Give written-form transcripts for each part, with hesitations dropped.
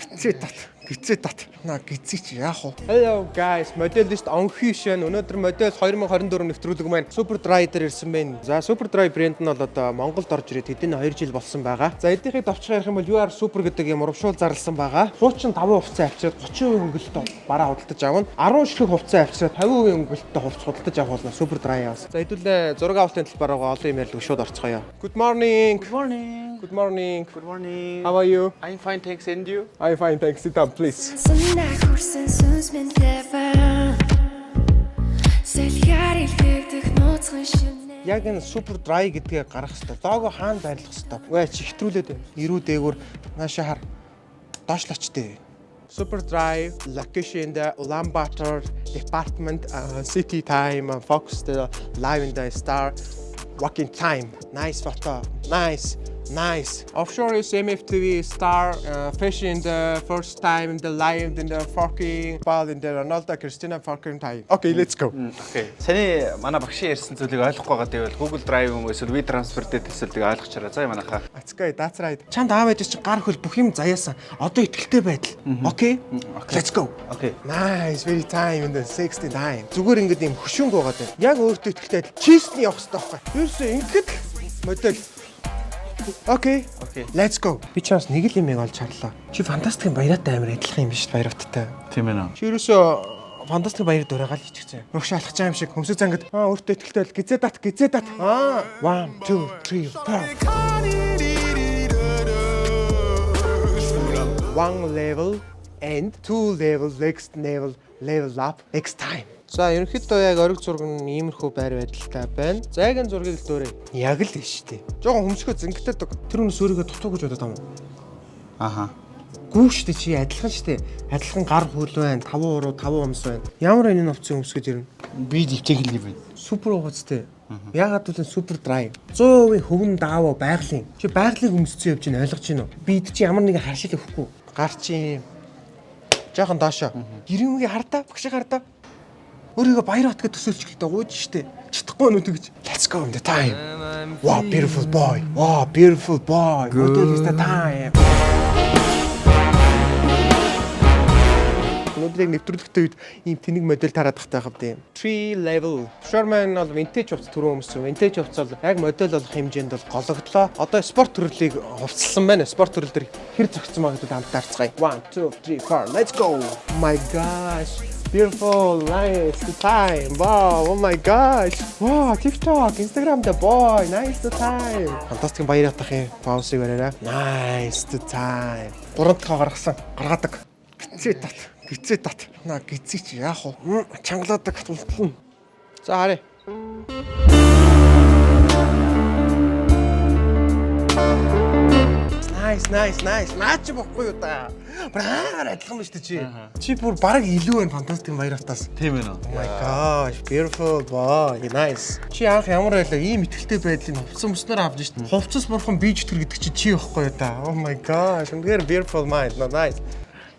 Гизээ наа гизээч яах вэ? Hello guys, моделист Onhusian өнөөдөр модель 2024 нэвтрүүлэг маань Super Dry дээр ирсэн байна. За Super Dry брэнд нь бол одоо Монголд орж ирээд хэдэн 2 жил болсон байгаа. За эднийхийг давчхан ярих юм бол UR Super гэдэг юм урамшуул зарласан байгаа. Хуучин 5% хувьцаа авчираад 30% өнгөлтөд бараа худалдаж авна. 10 ширхэг хувьцаа авчираад 50% өнгөлтөд худалдаж авах болно Super Dry-аас. За хэдүүлээ зураг авалтын талбараа олон юм ярьлаг шууд орцгоё. Good morning. Good morning. Good morning. Good morning. How are you? I'm fine, thanks. And you? I'm fine, thanks. Sit down, please. Яг энэ Super Dry гэдгээ гаргах хэрэгтэй. Лого хаана байрлах хэрэгтэй. Үгүй чи хэтрүүлээд байна. Ирүү дээгүүр наашаа хар. Доошлоочтэй. Super Dry location in the Ulaanbaatar department, city time, focused live in the star walking time. Nice photo. Nice. Offshore is MFTV star fishing the first time in the live in the fucking ball in the Ronaldo Cristiano fucking time. Okay, let's go. Okay. Саяны манай багшийн ярьсан зүйлийг ойлгохгүй байгаа гэвэл Google Drive юм эсвэл WeTransfer дээр төсөлтийг ойлгож чараа. За манайхаа. That's good. That's right. Чанд аав ээж чинь гар хөл бүх юм заяасан. Одоо итгэлтэй байдал. Okay? Let's go. Okay. Nice. Very time in the 69. Зүгээр ингээд юм хөшөөнгөө байгаа даа. Яг өөртөө итгэлтэй байдал. Чистний явах хэрэгтэй байхгүй. Юусе ингээд модель. Okay. Let's go. Би чаас нэг л юмыг олж харлаа. Чи фантастикийн баяраатай амар адилхан юм биш баяруудтай. Тийм ээ нөө. Чи ерөөсөө фантастик баяр дураагаал хийчихсэн. Өгш алхаж байгаа юм шиг хөмсөг зангад өөртөө итгэлтэй бол гизээ дат. 1 2 3 4 1 level and 2 levels next level up next time. За ерөнхийдөө яг ориг зураг нь иймэрхүү байр байдалтай байна. За яг энэ зургийг л дөөрэй. Яг л биш тий. Жохон хөмсгөө зингтээдэг. Тэр үнэс өөрийгөө дутуу гэж бодоод байгаа юм. Аха. Гүү штэ чи адилхан штэ. Адилхан гар хөл байна, 5 уруу, 5 өмс байна. Ямар энэ овцсон өмсгөж ирнэ. Би дэвтэйгэл юм байна. Супер угацтай. Ягаад гэвэл Super Dry 100% хөвөн дааваа байгалийн. Чи байгалыг өмсцэн явж байна ойлгож байна уу? Бид чи ямар нэгэн харшил өгөхгүй. Гар чи жоохон доошоо. Гэрэмгийн хардаа, багшиг хардаа. Өөрийгөө баяр хот гэж төсөөлчихлээ гооч штэ. Чадахгүй нүд гэж. Let's go in the time. Wow, beautiful boy. Wow, beautiful boy. Model is the time. Өнөөдрийг нэвтрүүлэхтэй үед ийм тэнэг модель тараад тахтай хавд юм. 3 level. Sherman бол vintage хувцас түрүү өмссөн. Vintage хувцас бол яг модель болох хэмжээнд бол гологдлоо. Одоо спорт төрлийг хувцалсан байна. Спорт төрөл төр хэр зөгцсөн байгаа гэдээ хамт дарцгаая. 1 2 3 4 let's go. My gosh. Beautiful, nice the time. Wow, oh my gosh. Wow, TikTok, Instagram the boy. Nice the time. Фантастик баяр атах юм. Паузыг бариараа. Nice the time. 3 дахь гаргасан. Гаргадаг. Гизээ тат. Наа гизээч яах вэ? Чангалаадаг тултална. За харъя. Nice. Наач бохгүй юу та. Браар адилхан ба шүү чи. Чи бүр баг илүү байна фантастик баяратаас. Тийм ээ нөө. Oh my gosh, beautiful boy. Nice. Чи анх ямар байлаа? Ийм итгэлтэй байдлыг хувцсан мөснөр авч шүү дээ. Хувцас бурхан бийж төр гэдэг чи байхгүй юу та. Oh my gosh. Үнэхээр beautiful mind. Nice.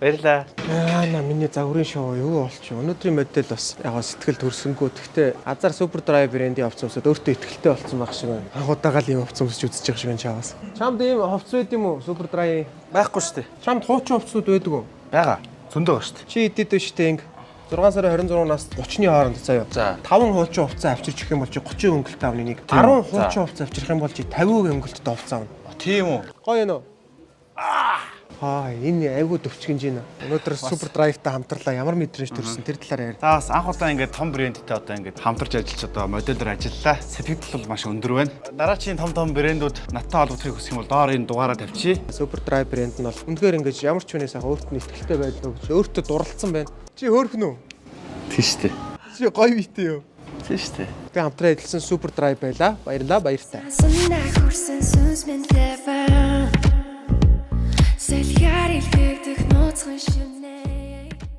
Баярлаа. Наа миний загварын шоу юу болчих. Өнөөдрийн модель бас яг сэтгэл төрсөнгөө. Гэхдээ Азар Super Dry брендийн хувцас өмсөд өөртөө итгэлтэй болсон байх шиг байна. Анхудаага л ийм хувцас өмсөж үзэж байгаа шиг байна чаавас. Чамд ийм хувцас байд юм уу? Super Dry Байхгүй шүү дээ. Чамд хуучин хувцсууд байдаг уу? Бага. Зөндөө байгаа шүү дээ. Чи идэд биш дээ инг 6 сарын 26-наас 30-ны хооронд заяа. За. 5 хуучин хувцас авчирч ирэх юм бол чи 30% өнгөлтөд авны нэг. 10 хуучин хувцас авчирх юм бол чи 50% өнгөлтөд хувцас авна. Тийм үү? Гоё юм уу? Энэ айгуу төвчгөнж байна. Өнөөдөр Super Drive-тай хамтарлаа ямар мэдрэмж төрсөн тэр талаар ярь. За бас анх удаа ингээд том брэндтэй одоо ингээд хамтарч ажиллаж одоо модельээр ажиллалаа. Сэтгэл бол маш өндөр байна. Дараагийн том брэндүүд надтай холбогдохыг хүсэх юм бол доор энэ дугаараа тавьчих. Super Drive брэнд нь бол үнэхээр ингээд ямар ч хүнээс ахаа өөртөө итгэлтэй байлаа гэж өөртөө дурлалцсан байна. Чи хөөрхөн үү? Тийм шүү дээ. Чи гоё битэй юу? Тийм шүү дээ. Би хамтран ажилласан Super Drive байлаа. Баярлаа, баяртай. Сэлгэр илгэдэг нууцхан шин